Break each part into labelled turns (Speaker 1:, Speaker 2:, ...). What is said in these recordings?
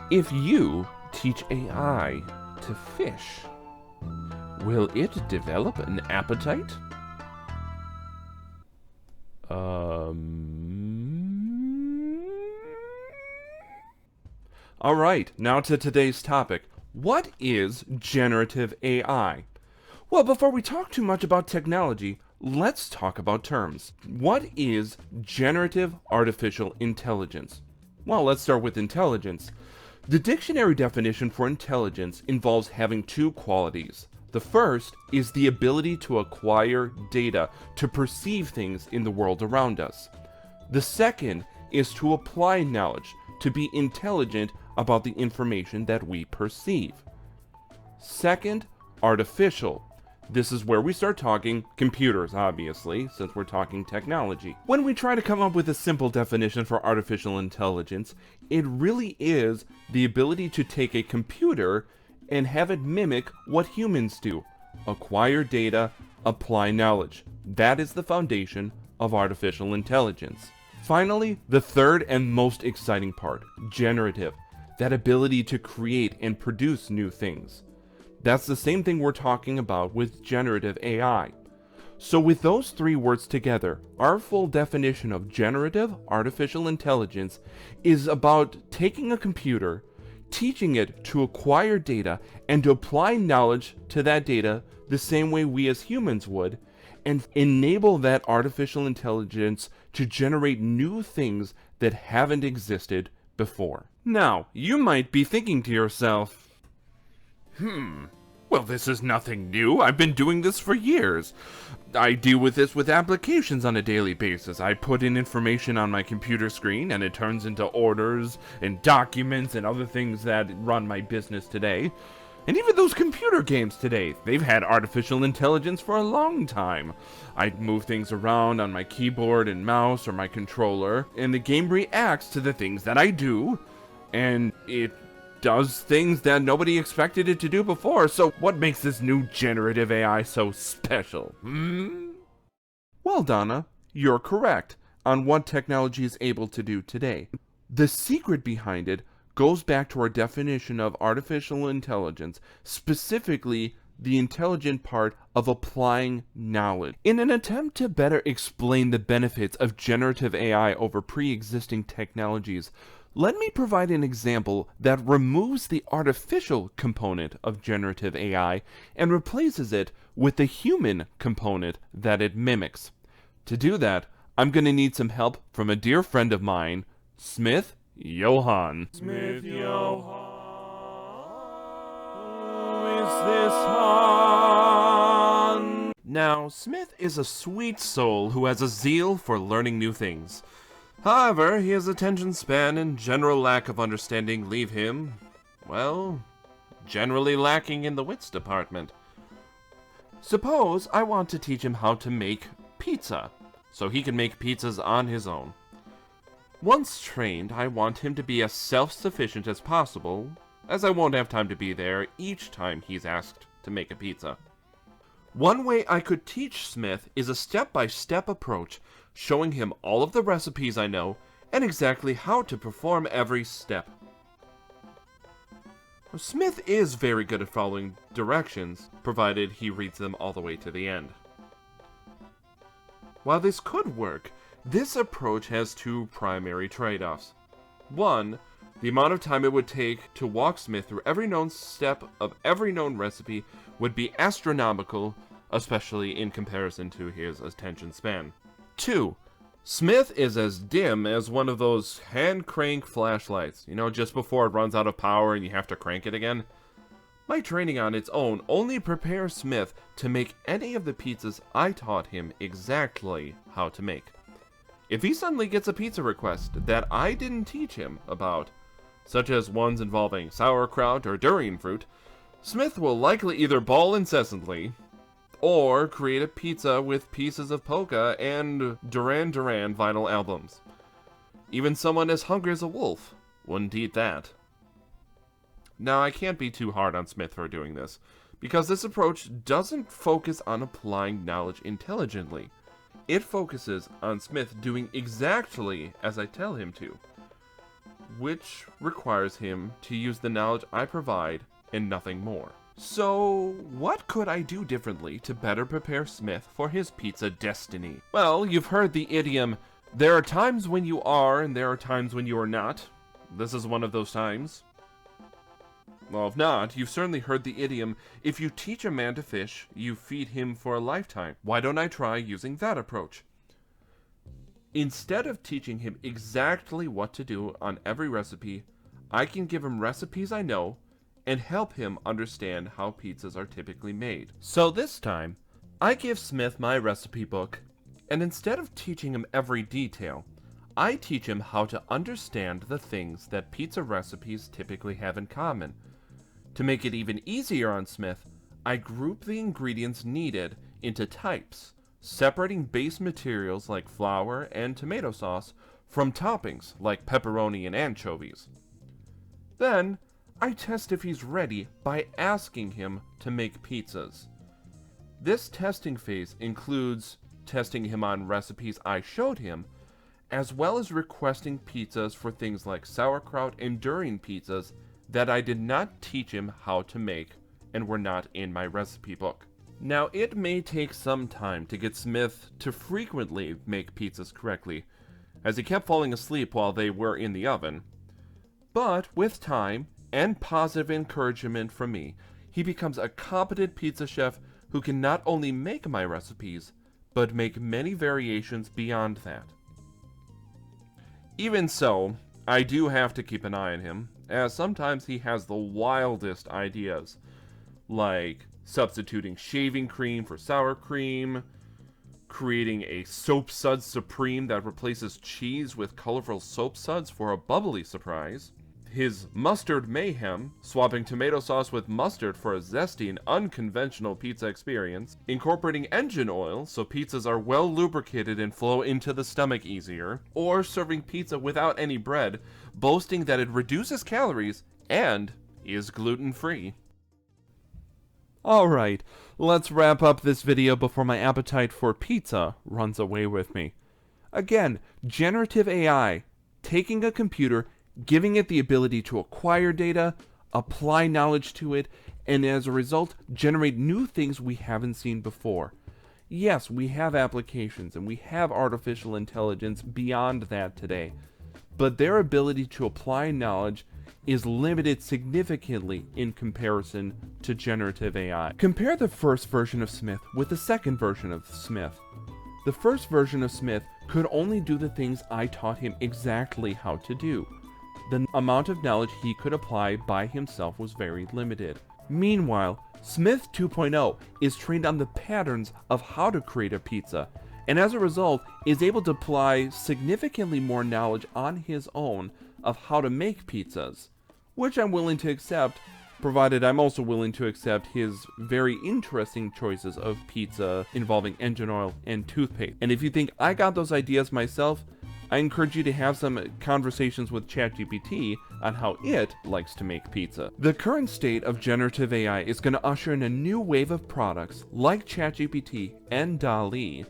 Speaker 1: If you teach AI to fish, will it develop an appetite? Alright, now to today's topic. What is generative AI? Well, before we talk too much about technology, let's talk about terms. What is generative artificial intelligence? Well, let's start with intelligence. The dictionary definition for intelligence involves having two qualities. The first is the ability to acquire data to perceive things in the world around us. The second is to apply knowledge, to be intelligent about the information that we perceive. Second, artificial. This is where we start talking computers, obviously, since we're talking technology. When we try to come up with a simple definition for artificial intelligence, it really is the ability to take a computer and have it mimic what humans do. Acquire data, apply knowledge. That is the foundation of artificial intelligence. Finally, the third and most exciting part, generative. That ability to create and produce new things. That's the same thing we're talking about with generative AI. So with those three words together, our full definition of generative artificial intelligence is about taking a computer, teaching it to acquire data, and to apply knowledge to that data the same way we as humans would, and enable that artificial intelligence to generate new things that haven't existed before. Now, you might be thinking to yourself, well, this is nothing new. I've been doing this for years. I deal with this with applications on a daily basis. I put in information on my computer screen and it turns into orders and documents and other things that run my business today. And even those computer games today, they've had artificial intelligence for a long time. I'd move things around on my keyboard and mouse or my controller, and the game reacts to the things that I do, and it does things that nobody expected it to do before. So what makes this new generative AI so special? Well, Donna, you're correct on what technology is able to do today. The secret behind it goes back to our definition of artificial intelligence, specifically the intelligent part of applying knowledge. In an attempt to better explain the benefits of generative AI over pre-existing technologies, let me provide an example that removes the artificial component of generative AI and replaces it with the human component that it mimics. To do that, I'm going to need some help from a dear friend of mine, Smith Johan.
Speaker 2: Smith Johan. Who is this Han?
Speaker 1: Now, Smith is a sweet soul who has a zeal for learning new things. However, his attention span and general lack of understanding leave him, well, generally lacking in the wits department. Suppose I want to teach him how to make pizza, so he can make pizzas on his own. Once trained, I want him to be as self-sufficient as possible, as I won't have time to be there each time he's asked to make a pizza. One way I could teach Smith is a step-by-step approach, showing him all of the recipes I know and exactly how to perform every step. Smith is very good at following directions, provided he reads them all the way to the end. While this could work, this approach has two primary trade-offs. One, the amount of time it would take to walk Smith through every known step of every known recipe would be astronomical, especially in comparison to his attention span. Two, Smith is as dim as one of those hand crank flashlights, just before it runs out of power and you have to crank it again. My training on its own only prepares Smith to make any of the pizzas I taught him exactly how to make. If he suddenly gets a pizza request that I didn't teach him about, such as ones involving sauerkraut or durian fruit, Smith will likely either bawl incessantly, or create a pizza with pieces of polka and Duran Duran vinyl albums. Even someone as hungry as a wolf wouldn't eat that. Now, I can't be too hard on Smith for doing this, because this approach doesn't focus on applying knowledge intelligently. It focuses on Smith doing exactly as I tell him to. which requires him to use the knowledge I provide and nothing more. So, what could I do differently to better prepare Smith for his pizza destiny? Well, you've heard the idiom, there are times when you are and there are times when you are not. This is one of those times. Well, if not, you've certainly heard the idiom, if you teach a man to fish, you feed him for a lifetime. Why don't I try using that approach? Instead of teaching him exactly what to do on every recipe, I can give him recipes I know and help him understand how pizzas are typically made. So this time, I give Smith my recipe book, and instead of teaching him every detail, I teach him how to understand the things that pizza recipes typically have in common. To make it even easier on Smith, I group the ingredients needed into types, separating base materials like flour and tomato sauce from toppings like pepperoni and anchovies. Then, I test if he's ready by asking him to make pizzas. This testing phase includes testing him on recipes I showed him, as well as requesting pizzas for things like sauerkraut and durian pizzas that I did not teach him how to make and were not in my recipe book. Now, it may take some time to get Smith to frequently make pizzas correctly, as he kept falling asleep while they were in the oven. But with time and positive encouragement from me, he becomes a competent pizza chef who can not only make my recipes, but make many variations beyond that. Even so, I do have to keep an eye on him, as sometimes he has the wildest ideas, like substituting shaving cream for sour cream, creating a soap suds supreme that replaces cheese with colorful soap suds for a bubbly surprise, his mustard mayhem, swapping tomato sauce with mustard for a zesty and unconventional pizza experience, incorporating engine oil so pizzas are well lubricated and flow into the stomach easier, or serving pizza without any bread, boasting that it reduces calories and is gluten-free. Alright, let's wrap up this video before my appetite for pizza runs away with me. Again, generative AI, taking a computer, giving it the ability to acquire data, apply knowledge to it, and as a result, generate new things we haven't seen before. Yes, we have applications and we have artificial intelligence beyond that today, but their ability to apply knowledge is limited significantly in comparison to generative AI. Compare the first version of Smith with the second version of Smith. The first version of Smith could only do the things I taught him exactly how to do. The amount of knowledge he could apply by himself was very limited. Meanwhile, Smith 2.0 is trained on the patterns of how to create a pizza, and as a result is able to apply significantly more knowledge on his own of how to make pizzas, which I'm willing to accept, provided I'm also willing to accept his very interesting choices of pizza involving engine oil and toothpaste. And if you think I got those ideas myself, I encourage you to have some conversations with ChatGPT on how it likes to make pizza. The current state of generative AI is going to usher in a new wave of products like ChatGPT and DALL-E,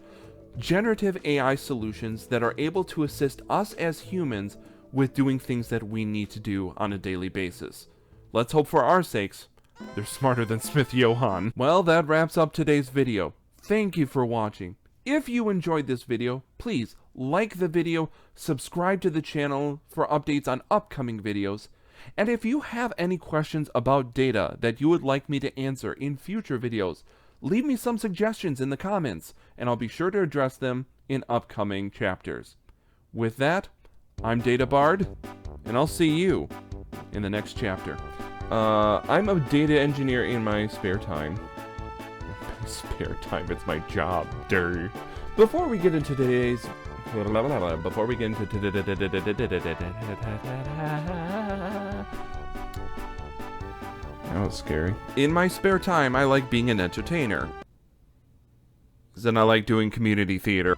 Speaker 1: generative AI solutions that are able to assist us as humans with doing things that we need to do on a daily basis. Let's hope for our sakes they're smarter than Smith Johann. Well, that wraps up today's video. Thank you for watching. If you enjoyed this video, please like the video, subscribe to the channel for updates on upcoming videos, and if you have any questions about data that you would like me to answer in future videos, leave me some suggestions in the comments, and I'll be sure to address them in upcoming chapters. With that, I'm Data Bard, and I'll see you in the next chapter. I'm a data engineer in my spare time. Spare time, it's my job. Durr. Before we get into today's... That was scary. In my spare time, I like being an entertainer. Then I like doing community theater.